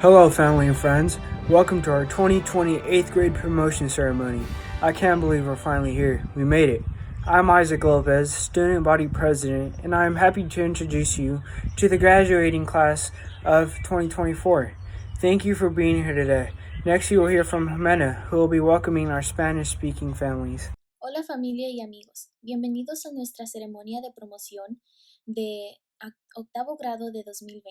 Hello, family and friends. Welcome to our 2020 8th grade promotion ceremony. I can't believe we're finally here. We made it. I'm Isaac Lopez, student body president, and I am happy to introduce you to the graduating class of 2024. Thank you for being here today. Next, you will hear from Jimena, who will be welcoming our Spanish-speaking families. Hola familia y amigos, bienvenidos a nuestra ceremonia de promoción de octavo grado de 2020.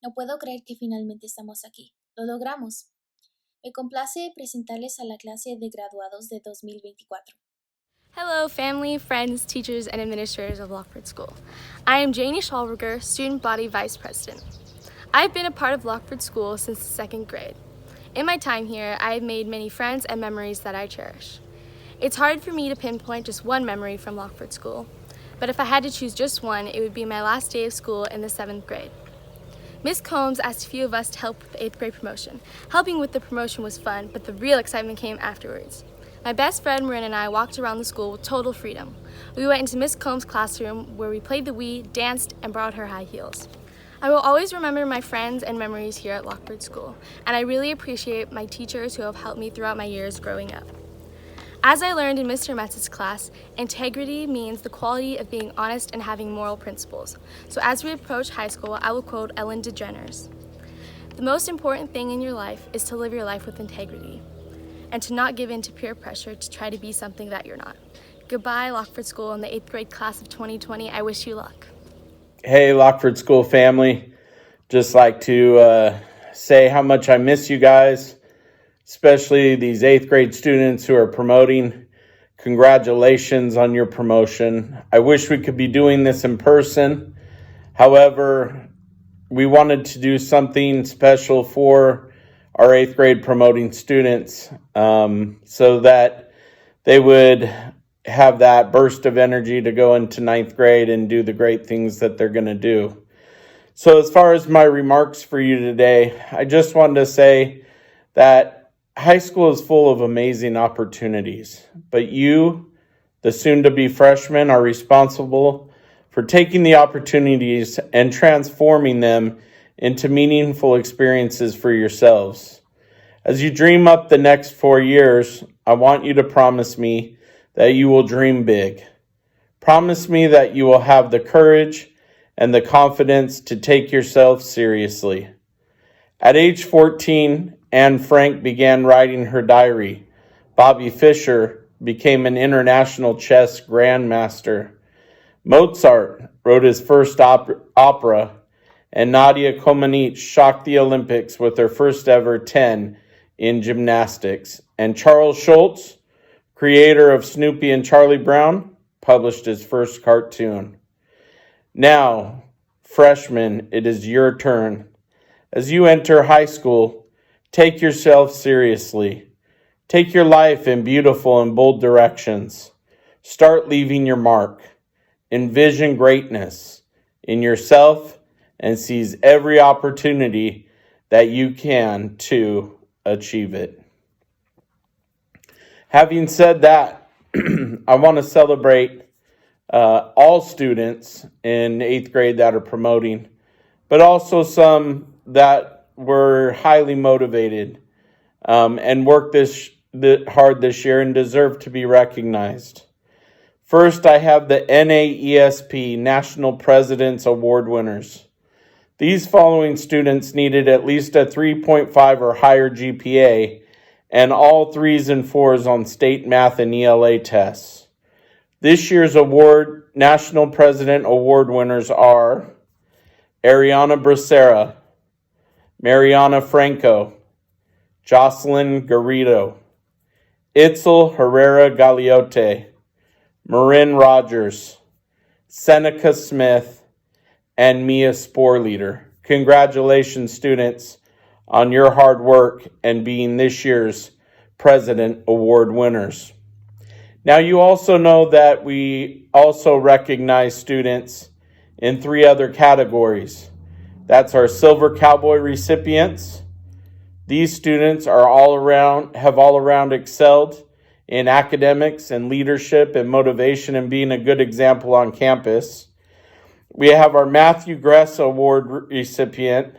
No puedo creer que finalmente estamos aquí. Lo logramos. Me complace presentarles a la clase de graduados de 2024. Hello, family, friends, teachers, and administrators of Lockeford School. I am Janie Schallberger, Student Body Vice President. I've been a part of Lockeford School since the second grade. In my time here, I have made many friends and memories that I cherish. It's hard for me to pinpoint just one memory from Lockeford School, but if I had to choose just one, it would be my last day of school in the 7th grade. Ms. Combs asked a few of us to help with the 8th grade promotion. Helping with the promotion was fun, but the real excitement came afterwards. My best friend Marin and I walked around the school with total freedom. We went into Ms. Combs' classroom where we played the Wii, danced, and borrowed her high heels. I will always remember my friends and memories here at Lockeford School, and I really appreciate my teachers who have helped me throughout my years growing up. As I learned in Mr. Metz's class, integrity means the quality of being honest and having moral principles. So as we approach high school, I will quote Ellen DeGeneres. The most important thing in your life is to live your life with integrity and to not give in to peer pressure to try to be something that you're not. Goodbye, Lockeford School and the 8th grade class of 2020. I wish you luck. Hey, Lockeford School family. Just like to say how much I miss you guys, especially these 8th grade students who are promoting. Congratulations on your promotion. I wish we could be doing this in person. However, we wanted to do something special for our 8th grade promoting students so that they would have that burst of energy to go into 9th grade and do the great things that they're going to do. So as far as my remarks for you today, I just wanted to say that high school is full of amazing opportunities, but you, the soon-to-be freshmen, are responsible for taking the opportunities and transforming them into meaningful experiences for yourselves. As you dream up the next 4 years, I want you to promise me that you will dream big. Promise me that you will have the courage and the confidence to take yourself seriously. At age 14, Anne Frank began writing her diary. Bobby Fischer became an international chess grandmaster. Mozart wrote his first opera, and Nadia Comaneci shocked the Olympics with her first ever 10 in gymnastics. And Charles Schulz, creator of Snoopy and Charlie Brown, published his first cartoon. Now, freshmen, it is your turn. As you enter high school, take yourself seriously. Take your life in beautiful and bold directions. Start leaving your mark. Envision greatness in yourself and seize every opportunity that you can to achieve it. Having said that, I want to celebrate all students in 8th grade that are promoting, but also some that were highly motivated and worked hard this year and deserve to be recognized. First, I have the NAESP National President's Award winners. These following students needed at least a 3.5 or higher GPA and all 3s and 4s on state math and ELA tests. This year's National President Award winners are Ariana Bracera, Mariana Franco, Jocelyn Garrido, Itzel Herrera Galeote, Marin Rogers, Seneca Smith, and Mia Sporleader. Congratulations, students, on your hard work and being this year's President Award winners. Now, you also know that we also recognize students in 3 other categories. That's our Silver Cowboy recipients. These students have all around excelled in academics and leadership and motivation and being a good example on campus. We have our Matthew Gress Award recipient,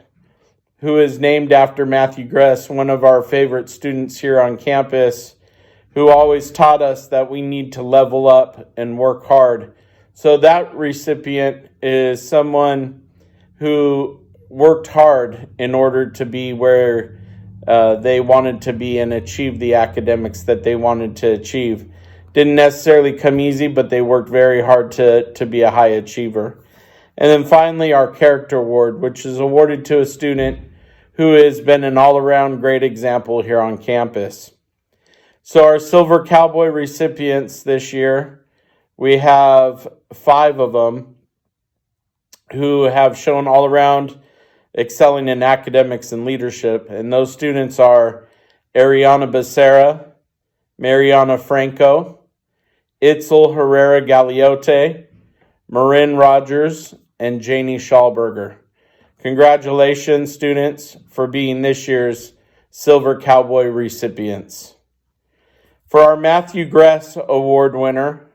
who is named after Matthew Gress, one of our favorite students here on campus, who always taught us that we need to level up and work hard. So that recipient is someone who worked hard in order to be where they wanted to be and achieve the academics that they wanted to achieve. Didn't necessarily come easy, but they worked very hard to be a high achiever. And then finally, our Character Award, which is awarded to a student who has been an all-around great example here on campus. So our Silver Cowboy recipients this year, we have 5 of them who have shown all-around excelling in academics and leadership. And those students are Ariana Becerra, Mariana Franco, Itzel Herrera Galeote, Marin Rogers, and Janie Schallberger. Congratulations, students, for being this year's Silver Cowboy recipients. For our Matthew Gress Award winner,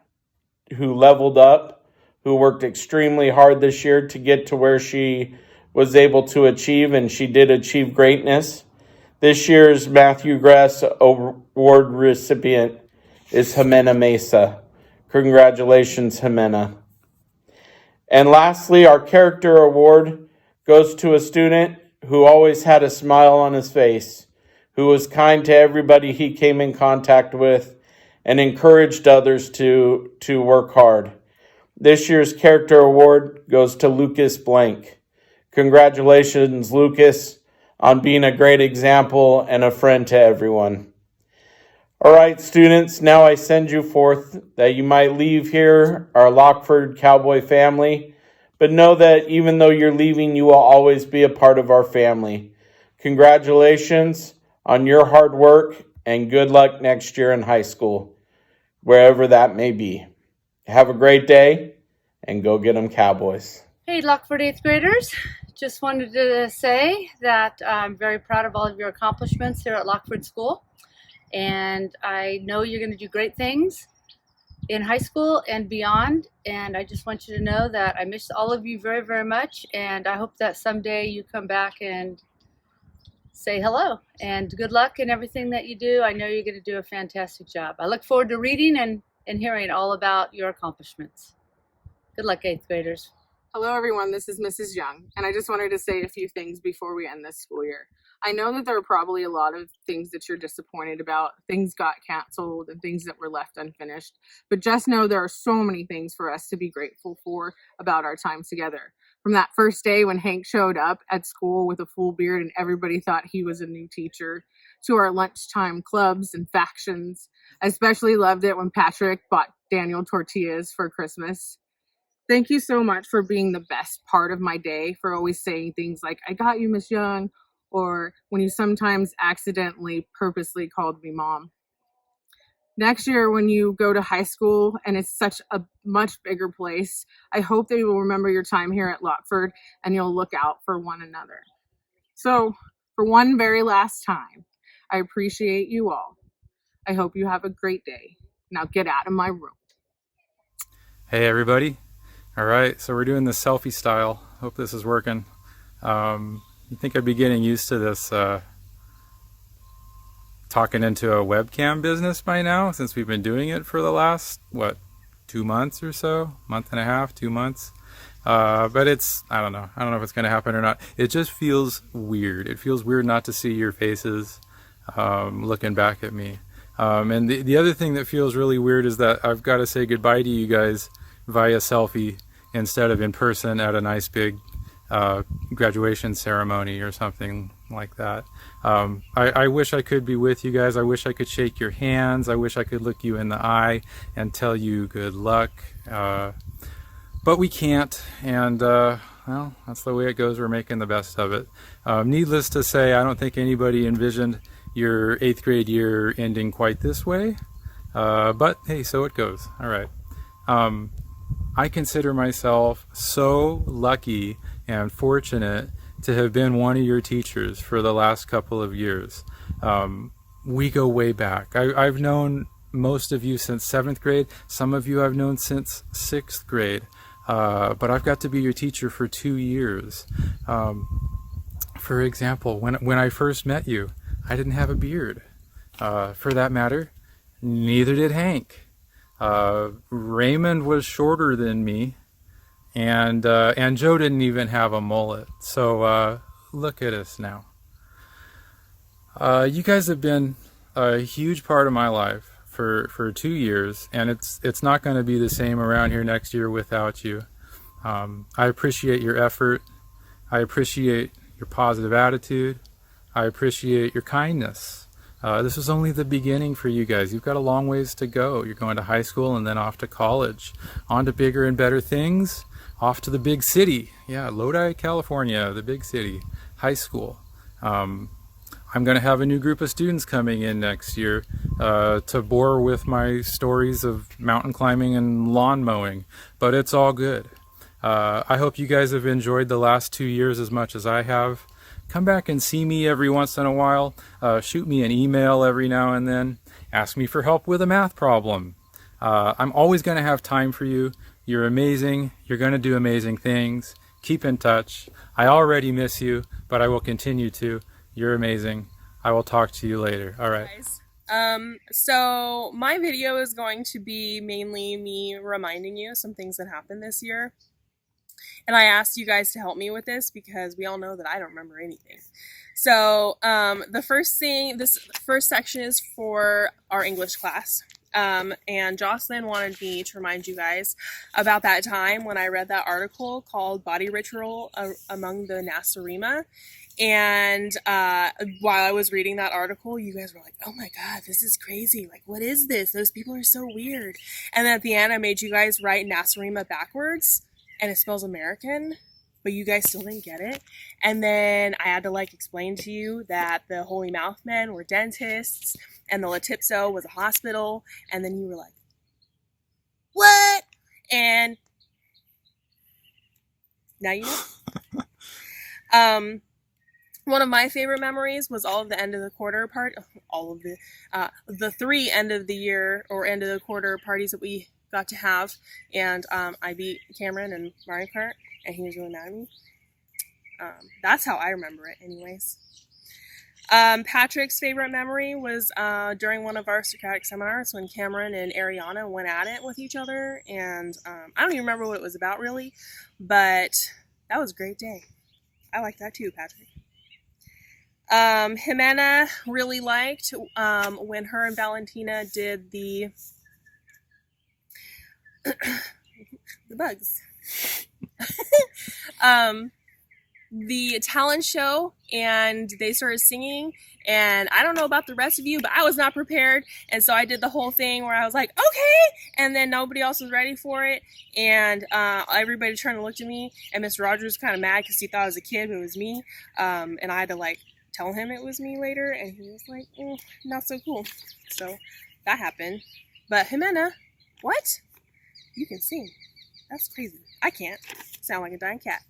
who leveled up, who worked extremely hard this year to get to where she was able to achieve, and she did achieve greatness. This year's Matthew Gress Award recipient is Jimena Mesa. Congratulations, Jimena. And lastly, our Character Award goes to a student who always had a smile on his face, who was kind to everybody he came in contact with, and encouraged others to work hard. This year's Character Award goes to Lucas Blank. Congratulations, Lucas, on being a great example and a friend to everyone. All right, students, now I send you forth that you might leave here, our Lockeford Cowboy family, but know that even though you're leaving, you will always be a part of our family. Congratulations on your hard work, and good luck next year in high school, wherever that may be. Have a great day, and go get them Cowboys. Hey, Lockeford 8th graders. Just wanted to say that I'm very proud of all of your accomplishments here at Lockeford School. And I know you're going to do great things in high school and beyond. And I just want you to know that I miss all of you very, very much. And I hope that someday you come back and say hello. And good luck in everything that you do. I know you're going to do a fantastic job. I look forward to reading and hearing all about your accomplishments. Good luck, 8th graders. Hello everyone, this is Mrs. Young, and I just wanted to say a few things before we end this school year. I know that there are probably a lot of things that you're disappointed about, things got canceled and things that were left unfinished, but just know there are so many things for us to be grateful for about our time together. From that first day when Hank showed up at school with a full beard and everybody thought he was a new teacher, to our lunchtime clubs and factions. I especially loved it when Patrick bought Daniel tortillas for Christmas. Thank you so much for being the best part of my day, for always saying things like, I got you, Miss Young, or when you sometimes accidentally purposely called me mom. Next year, when you go to high school and it's such a much bigger place, I hope that you will remember your time here at Lockeford and you'll look out for one another. So, for one very last time, I appreciate you all. I hope you have a great day. Now get out of my room. Hey everybody. All right, so we're doing the selfie style. Hope this is working. You think I'd be getting used to this talking into a webcam business by now, since we've been doing it for the last, 2 months or so? Month and a half, 2 months? But it's, I don't know if it's going to happen or not. It just feels weird. It feels weird not to see your faces looking back at me. And the other thing that feels really weird is that I've got to say goodbye to you guys via selfie instead of in person at a nice big graduation ceremony or something like that. I wish I could be with you guys. I wish I could shake your hands. I wish I could look you in the eye and tell you good luck. But we can't, and well, that's the way it goes. We're making the best of it. Needless to say, I don't think anybody envisioned your 8th grade year ending quite this way. But hey, so it goes. All right. I consider myself so lucky and fortunate to have been one of your teachers for the last couple of years. We go way back. I've known most of you since 7th grade. Some of you I've known since 6th grade. But I've got to be your teacher for 2 years. For example, when I first met you, I didn't have a beard. For that matter, neither did Hank. Raymond was shorter than me, and Joe didn't even have a mullet. So look at us now. You guys have been a huge part of my life for 2 years, and it's not going to be the same around here next year without you. I appreciate your effort. I appreciate your positive attitude. I appreciate your kindness. This is only the beginning for you guys. You've got a long ways to go. You're going to high school and then off to college, on to bigger and better things, off to the big city. Yeah, Lodi, California, the big city, high school. I'm going to have a new group of students coming in next year to bore with my stories of mountain climbing and lawn mowing, but it's all good. I hope you guys have enjoyed the last 2 years as much as I have. Come back and see me every once in a while. Shoot me an email every now and then. Ask me for help with a math problem. I'm always going to have time for you. You're amazing. You're going to do amazing things. Keep in touch. I already miss you, but I will continue to. You're amazing. I will talk to you later. All right. So my video is going to be mainly me reminding you some things that happened this year. And I asked you guys to help me with this because we all know that I don't remember anything. So this first section is for our English class. And Jocelyn wanted me to remind you guys about that time when I read that article called Body Ritual Among the Nasarima. And while I was reading that article, you guys were like, oh my God, this is crazy. Like, what is this? Those people are so weird. And then at the end, I made you guys write Nasarima backwards, and it spells American, but you guys still didn't get it. And then I had to explain to you that the Holy Mouth Men were dentists, and the Latipso was a hospital. And then you were like, what? And now you know. One of my favorite memories was all of the end of the quarter the 3 end of the year or end of the quarter parties that we got to have. And I beat Cameron in Mario Kart, and he was really mad at me. That's how I remember it anyways. Patrick's favorite memory was during one of our Socratic seminars when Cameron and Ariana went at it with each other. And I don't even remember what it was about really, but that was a great day. I like that too, Patrick. Jimena really liked when her and Valentina did the bugs. The talent show, and they started singing, and I don't know about the rest of you, but I was not prepared, and so I did the whole thing where I was like, okay, and then nobody else was ready for it, and everybody trying to look at me, and Mr. Rogers was kind of mad because he thought I was a kid, but it was me, and I had to tell him it was me later, and he was like, not so cool. So that happened. But Jimena, what? You can sing. That's crazy. I can't. Sound like a dying cat.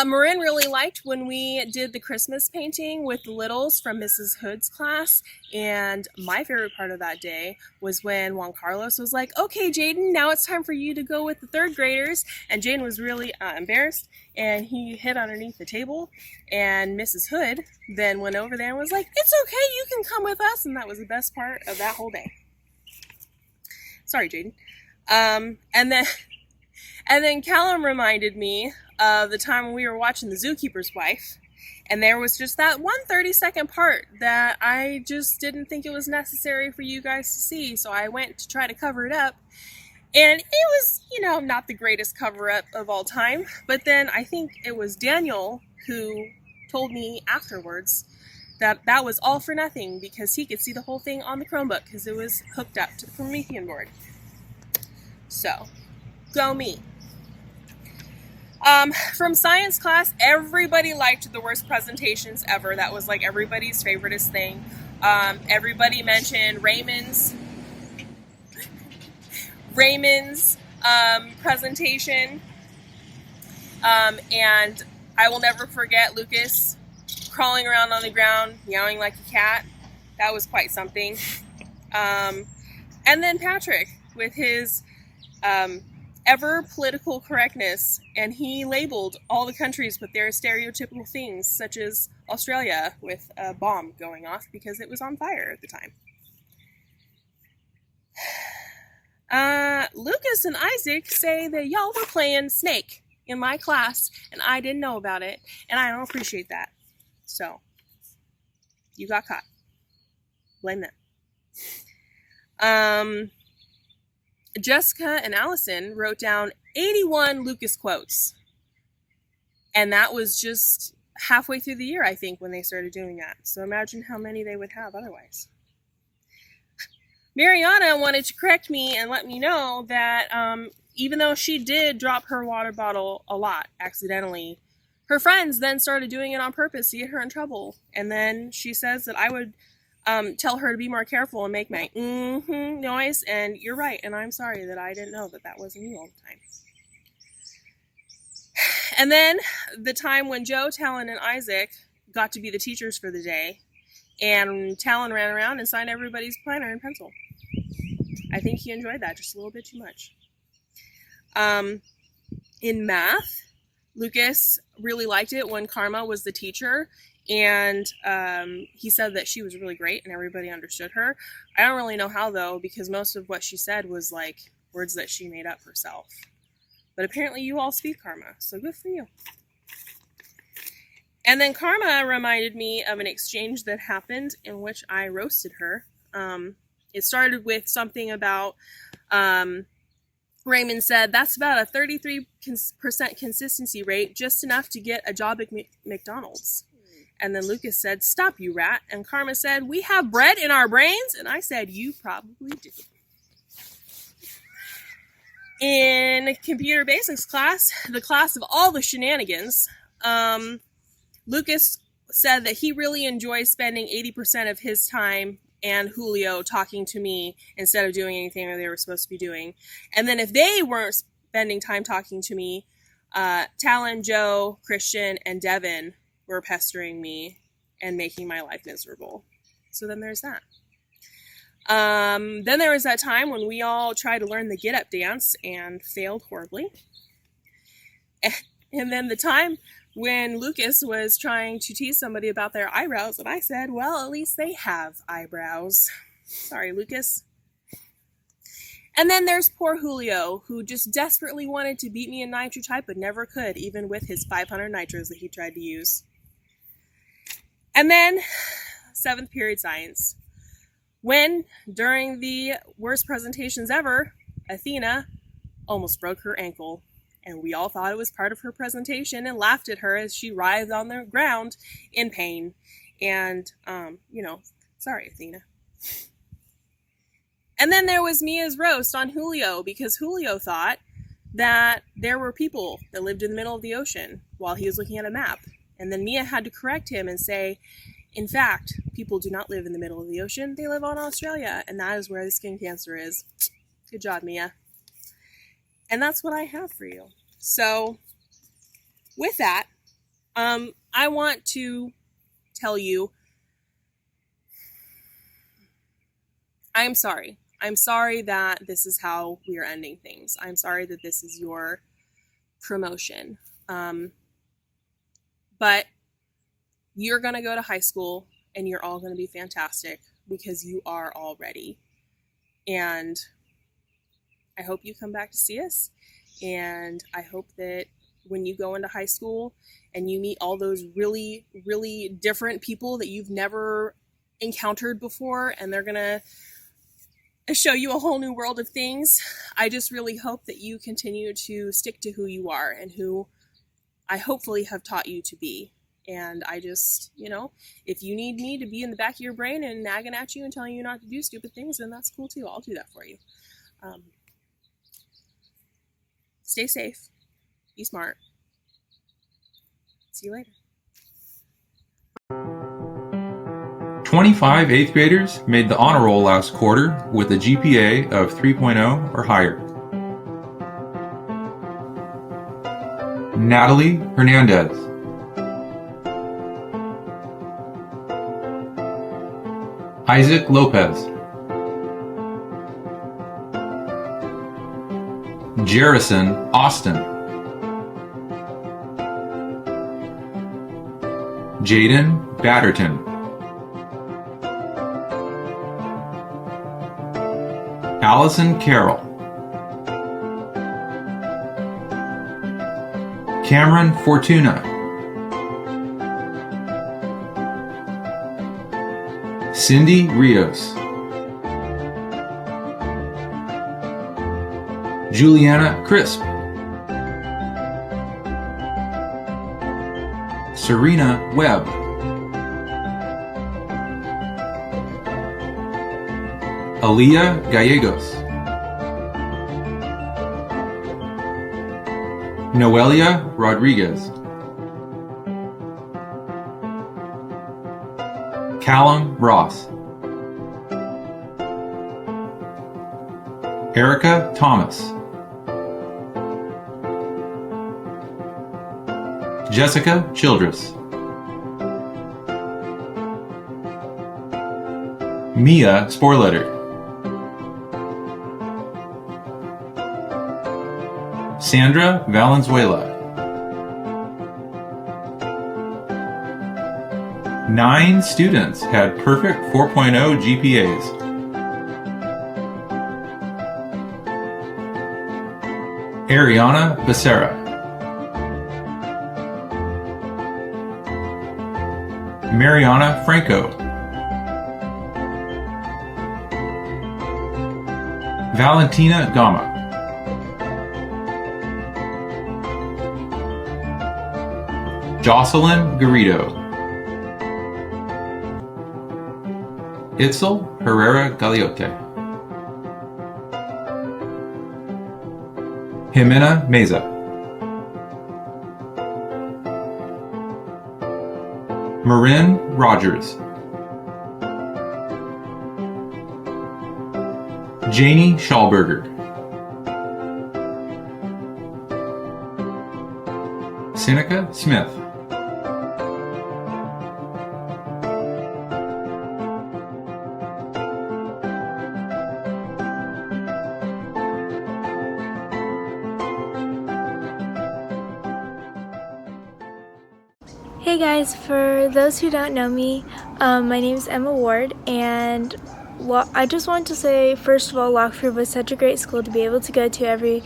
Marin really liked when we did the Christmas painting with the littles from Mrs. Hood's class, and my favorite part of that day was when Juan Carlos was like, okay, Jaden, now it's time for you to go with the 3rd graders, and Jaden was really embarrassed, and he hid underneath the table, and Mrs. Hood then went over there and was like, it's okay, you can come with us, and that was the best part of that whole day. Sorry, Jaden. And then Callum reminded me of the time when we were watching The Zookeeper's Wife, and there was just that one 30-second part that I just didn't think it was necessary for you guys to see, so I went to try to cover it up, and it was, not the greatest cover-up of all time, but then I think it was Daniel who told me afterwards that that was all for nothing because he could see the whole thing on the Chromebook because it was hooked up to the Promethean board. So, go me. From science class, everybody liked the worst presentations ever. That was everybody's favoriteest thing. Everybody mentioned Raymond's presentation. And I will never forget Lucas crawling around on the ground, meowing like a cat. That was quite something. And then Patrick with his ever political correctness, and he labeled all the countries with their stereotypical things, such as Australia with a bomb going off because it was on fire at the time. Lucas and Isaac say that y'all were playing Snake in my class, and I didn't know about it, and I don't appreciate that. So, you got caught. Blame them. Jessica and Allison wrote down 81 Lucas quotes. And that was just halfway through the year, I think, when they started doing that. So imagine how many they would have otherwise. Mariana wanted to correct me and let me know that even though she did drop her water bottle a lot accidentally, her friends then started doing it on purpose to get her in trouble. And then she says that I would tell her to be more careful and make my noise. And you're right, and I'm sorry that I didn't know that that wasn't you all the time. And then the time when Joe, Talon, and Isaac got to be the teachers for the day, and Talon ran around and signed everybody's planner and pencil. I think he enjoyed that just a little bit too much. In math, Lucas really liked it when Karma was the teacher, and he said that she was really great and everybody understood her. I don't really know how, though, because most of what she said was like words that she made up herself. But apparently you all speak Karma, so good for you. And then Karma reminded me of an exchange that happened in which I roasted her. It started with something about Raymond said, that's about a 33% consistency rate, just enough to get a job at McDonald's. And then Lucas said, stop, you rat. And Karma said, we have bread in our brains? And I said, you probably do. In computer basics class, the class of all the shenanigans, Lucas said that he really enjoys spending 80% of his time and Julio talking to me instead of doing anything that they were supposed to be doing. And then if they weren't spending time talking to me, Talon, Joe, Christian, and Devin were pestering me and making my life miserable. So then there's that. Then there was that time when we all tried to learn the get up dance and failed horribly. And then the time when Lucas was trying to tease somebody about their eyebrows, and I said, well, at least they have eyebrows. Sorry, Lucas. And then there's poor Julio, who just desperately wanted to beat me in nitro type, but never could, even with his 500 nitros that he tried to use. And then 7th period science, when, during the worst presentations ever, Athena almost broke her ankle. And we all thought it was part of her presentation and laughed at her as she writhed on the ground in pain. And, sorry, Athena. And then there was Mia's roast on Julio, because Julio thought that there were people that lived in the middle of the ocean while he was looking at a map. And then Mia had to correct him and say, in fact, people do not live in the middle of the ocean. They live on Australia, and that is where the skin cancer is. Good job, Mia. And that's what I have for you. So, with that, I want to tell you, I'm sorry. I'm sorry that this is how we are ending things. I'm sorry that this is your promotion. But you're going to go to high school, and you're all going to be fantastic, because you are all ready. And I hope you come back to see us, and I hope that when you go into high school and you meet all those really, really different people that you've never encountered before, and they're going to show you a whole new world of things, I just really hope that you continue to stick to who you are and who I hopefully have taught you to be. And I just, if you need me to be in the back of your brain and nagging at you and telling you not to do stupid things, then that's cool too. I'll do that for you. Stay safe. Be smart. See you later. 25 8th graders made the honor roll last quarter with a GPA of 3.0 or higher. Natalie Hernandez, Isaac Lopez, Jerrison Austin, Jaden Batterton, Allison Carroll, Cameron Fortuna, Cindy Rios, Juliana Crisp, Serena Webb, Aaliyah Gallegos, Noelia Rodriguez, Callum Ross, Erica Thomas, Jessica Childress, Mia Sporletter, Sandra Valenzuela, 9 students had perfect 4.0 GPAs. Ariana Becerra, Mariana Franco, Valentina Gama, Jocelyn Garrido, Itzel Herrera Galeote, Jimena Meza, Marin Rogers, Janie Schallberger, Seneca Smith, Hey guys, for those who don't know me, my name is Emma Ward, and I just wanted to say, first of all, Lockeford was such a great school to be able to go to every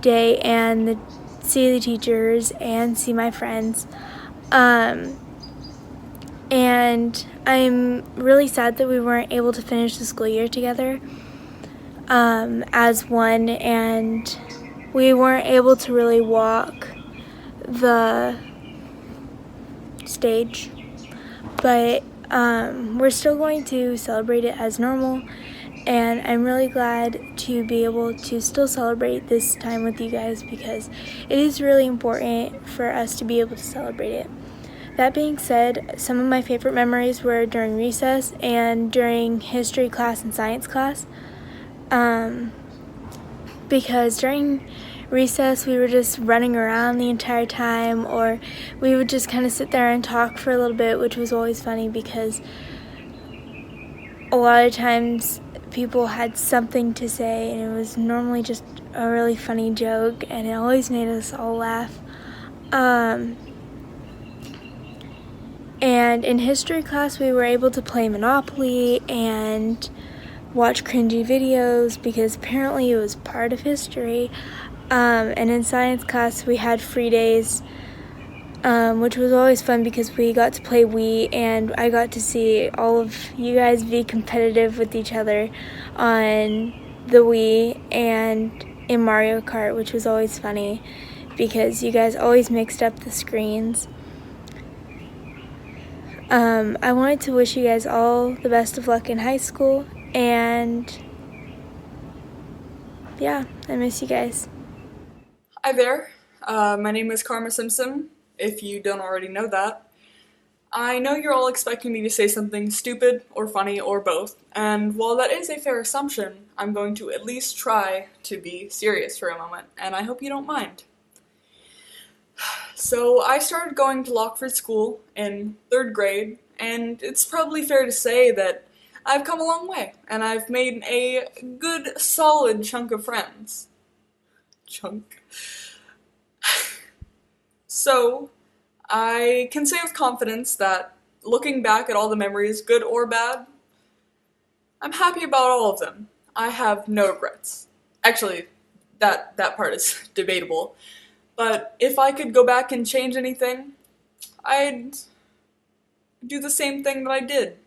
day and see the teachers and see my friends. And I'm really sad that we weren't able to finish the school year together as one, and we weren't able to really walk the stage, but we're still going to celebrate it as normal, and I'm really glad to be able to still celebrate this time with you guys because it is really important for us to be able to celebrate it. That being said, some of my favorite memories were during recess and during history class and science class, because during recess we were just running around the entire time, or we would just kind of sit there and talk for a little bit, which was always funny because a lot of times people had something to say and it was normally just a really funny joke, and it always made us all laugh. And in history class we were able to play Monopoly and watch cringy videos because apparently it was part of history. And in science class we had free days, which was always fun because we got to play Wii, and I got to see all of you guys be competitive with each other on the Wii and in Mario Kart, which was always funny because you guys always mixed up the screens. I wanted to wish you guys all the best of luck in high school, and yeah, I miss you guys. Hi there, my name is Karma Simpson, if you don't already know that. I know you're all expecting me to say something stupid or funny or both, and while that is a fair assumption, I'm going to at least try to be serious for a moment, and I hope you don't mind. So I started going to Lockeford School in 3rd grade, and it's probably fair to say that I've come a long way, and I've made a good, solid chunk of friends. Junk. So, I can say with confidence that looking back at all the memories, good or bad, I'm happy about all of them. I have no regrets. Actually, that part is debatable. But if I could go back and change anything, I'd do the same thing that I did.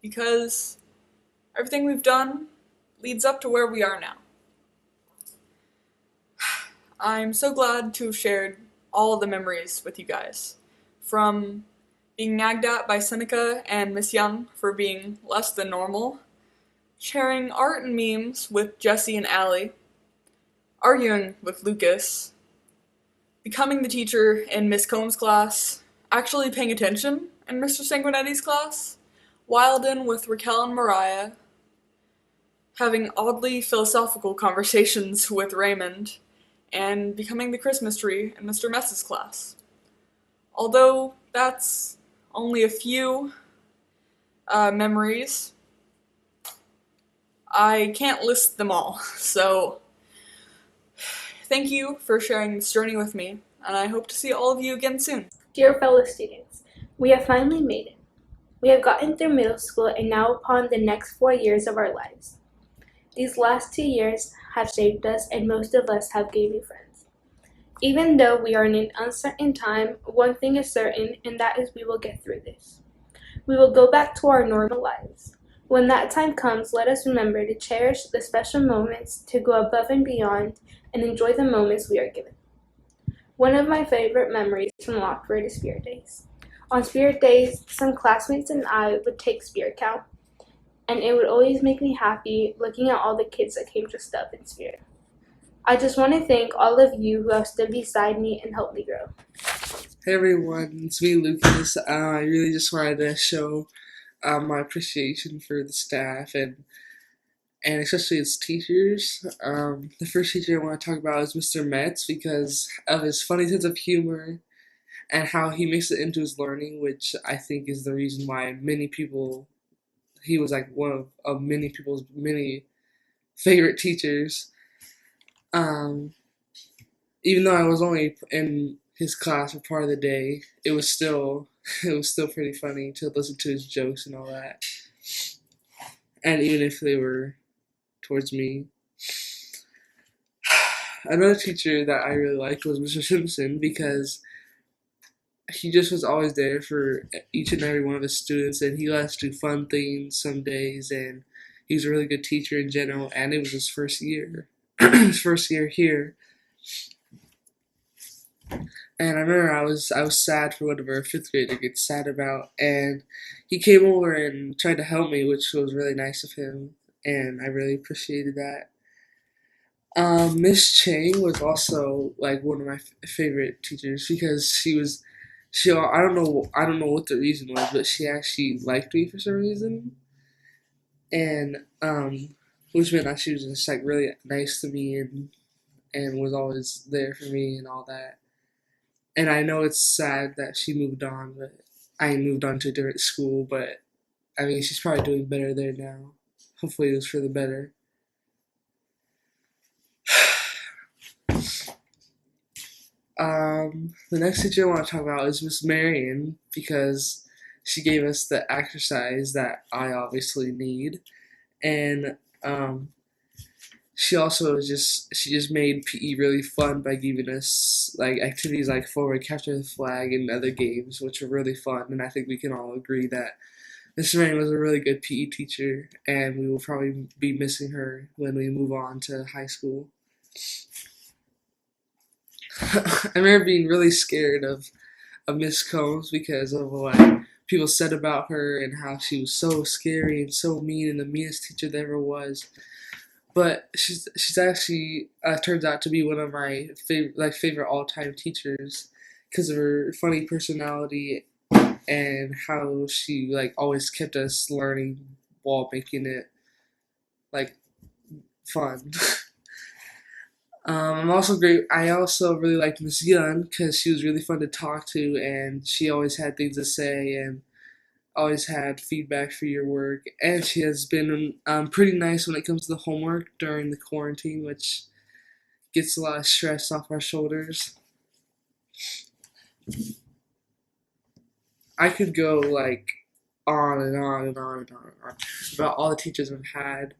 Because everything we've done leads up to where we are now. I'm so glad to have shared all of the memories with you guys. From being nagged at by Seneca and Miss Young for being less than normal, sharing art and memes with Jesse and Allie, arguing with Lucas, becoming the teacher in Miss Combs' class, actually paying attention in Mr. Sanguinetti's class, wildin' with Raquel and Mariah, having oddly philosophical conversations with Raymond, and becoming the Christmas tree in Mr. Mess's class. Although that's only a few memories, I can't list them all, so thank you for sharing this journey with me, and I hope to see all of you again soon. Dear fellow students, we have finally made it. We have gotten through middle school and now upon the next 4 years of our lives. These last 2 years have shaped us and most of us have gained new friends. Even though we are in an uncertain time, one thing is certain, and that is we will get through this. We will go back to our normal lives. When that time comes, let us remember to cherish the special moments, to go above and beyond, and enjoy the moments we are given. One of my favorite memories from Lockeford is Spirit Days. On Spirit Days, some classmates and I would take spirit count, and it would always make me happy looking at all the kids that came dressed up in spirit. I just want to thank all of you who have stood beside me and helped me grow. Hey everyone, it's me, Lucas. I really just wanted to show my appreciation for the staff and especially its teachers. The first teacher I want to talk about is Mr. Metz because of his funny sense of humor and how he makes it into his learning, which I think is the reason why he was like one of many people's many favorite teachers. Even though I was only in his class for part of the day, it was still pretty funny to listen to his jokes and all that. And even if they were towards me. Another teacher that I really liked was Mr. Simpson because he just was always there for each and every one of his students, and he let us do fun things some days, and he was a really good teacher in general, and it was his first year. His first year here. And I remember I was sad for whatever a fifth grader gets sad about, and he came over and tried to help me, which was really nice of him, and I really appreciated that. Miss Chang was also like one of my favorite teachers because I don't know what the reason was, but she actually liked me for some reason, and which meant that she was just like really nice to me and was always there for me and all that. And I know it's sad that she moved on, but I moved on to a different school, but I mean she's probably doing better there now. Hopefully it was for the better. The next teacher I want to talk about is Miss Marion because she gave us the exercise that I obviously need, and she just made PE really fun by giving us like activities like forward capture the flag and other games, which were really fun. And I think we can all agree that Miss Marion was a really good PE teacher, and we will probably be missing her when we move on to high school. I remember being really scared of Miss Combs because of what people said about her and how she was so scary and so mean and the meanest teacher there ever was. But she's actually turns out to be one of my favorite all-time teachers because of her funny personality and how she like always kept us learning while making it like fun. I also really liked Miss Young because she was really fun to talk to, and she always had things to say and always had feedback for your work. And she has been pretty nice when it comes to the homework during the quarantine, which gets a lot of stress off our shoulders. I could go like on and on and on and on and on about all the teachers I've had,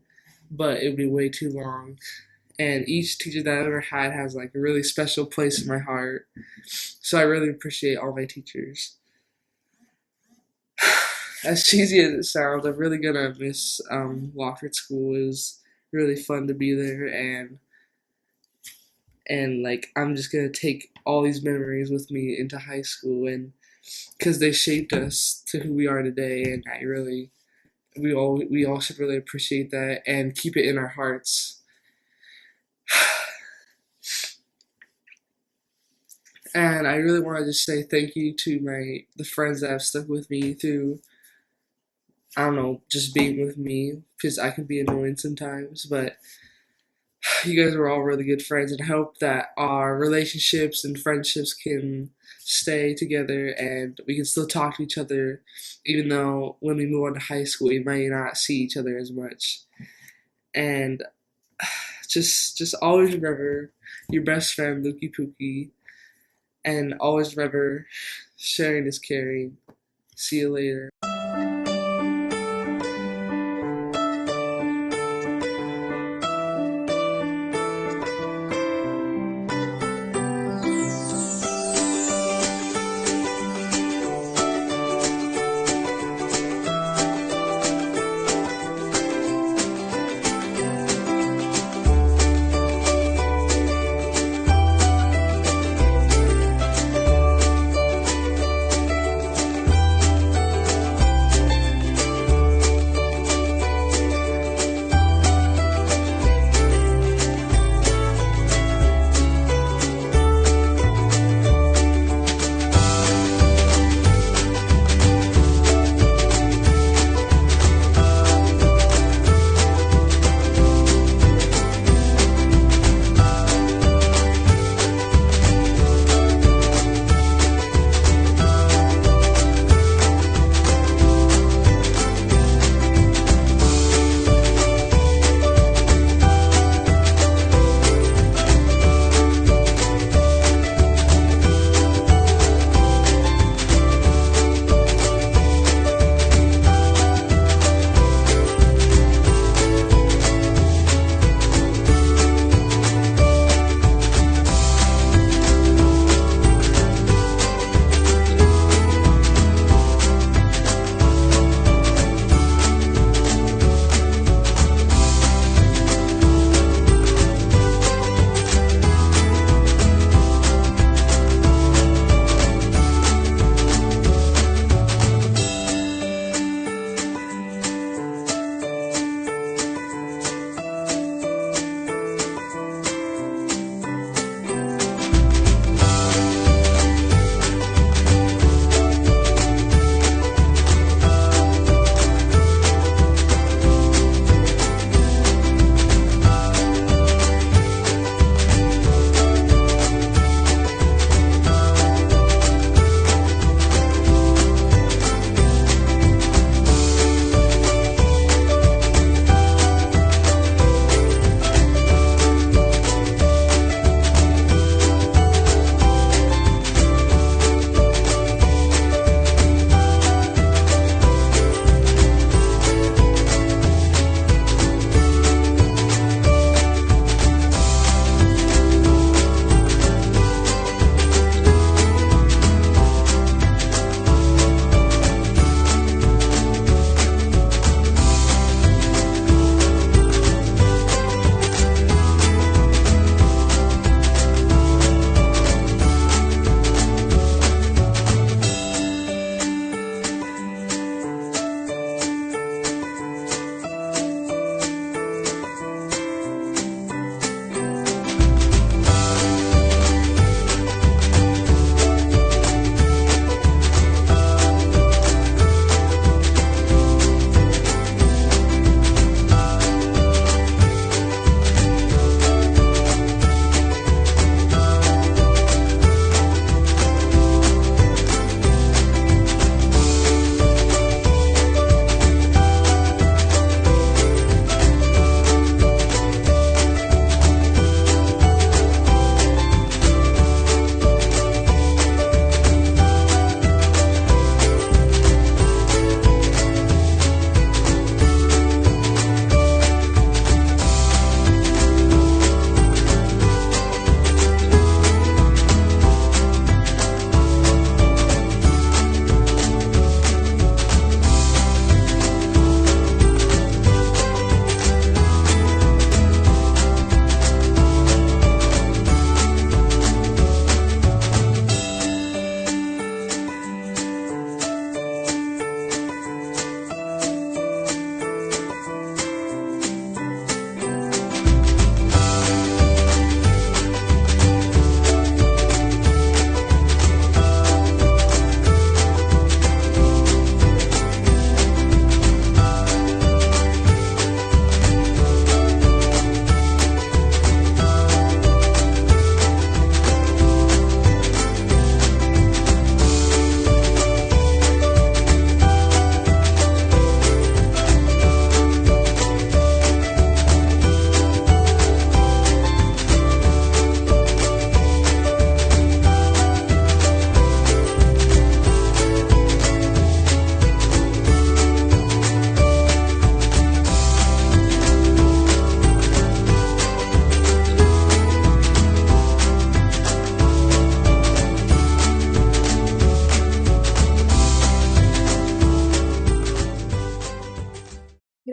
but it would be way too long. And each teacher that I've ever had has like a really special place in my heart. So I really appreciate all my teachers. As cheesy as it sounds, I'm really gonna miss Lockeford School. It was really fun to be there, and like I'm just gonna take all these memories with me into high school, and because they shaped us to who we are today, and we all should really appreciate that and keep it in our hearts. And I really want to just say thank you to the friends that have stuck with me through, I don't know, just being with me, because I can be annoying sometimes, but you guys are all really good friends, and I hope that our relationships and friendships can stay together and we can still talk to each other, even though when we move on to high school, we might not see each other as much. And just always remember your best friend, Lukey Pookie, and always remember sharing is caring. See you later.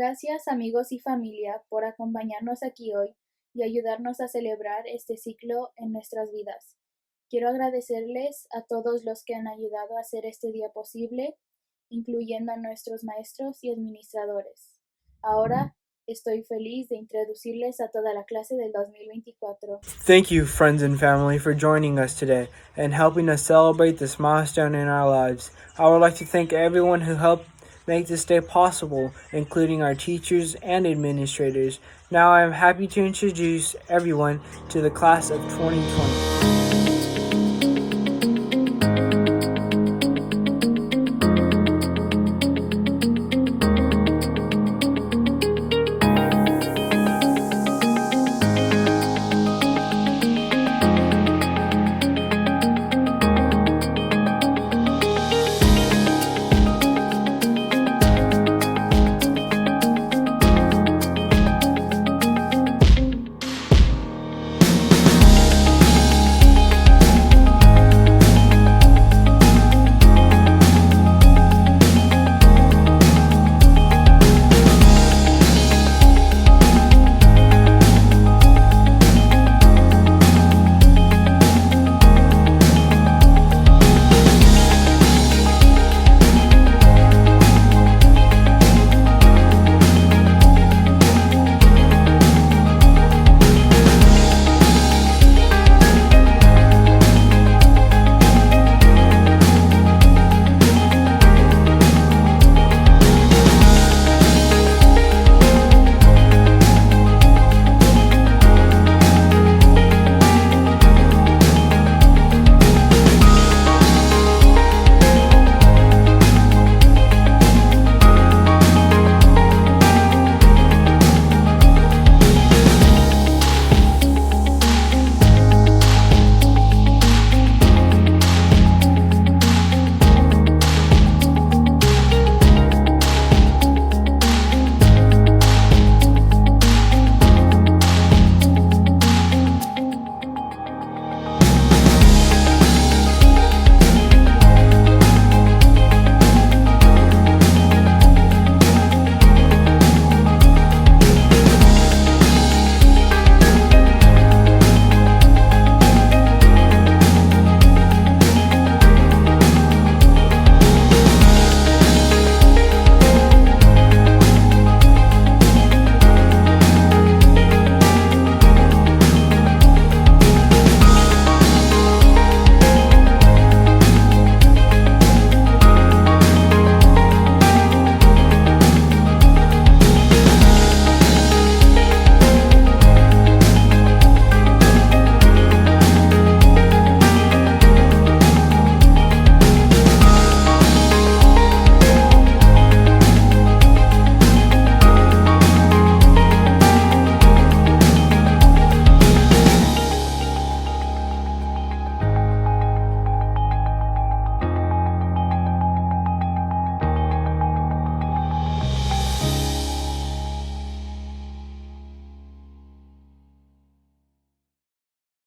Gracias amigos y familia por acompañarnos aquí hoy y ayudarnos a celebrar este ciclo en nuestras vidas. Quiero agradecerles a todos los que han ayudado a hacer este día posible, incluyendo a nuestros maestros y administradores. Ahora estoy feliz de introducirles a toda la clase del 2024. Thank you, friends and family, for joining us today and helping us celebrate this milestone in our lives. I would like to thank everyone who helped make this day possible, including our teachers and administrators. Now I am happy to introduce everyone to the class of 2020.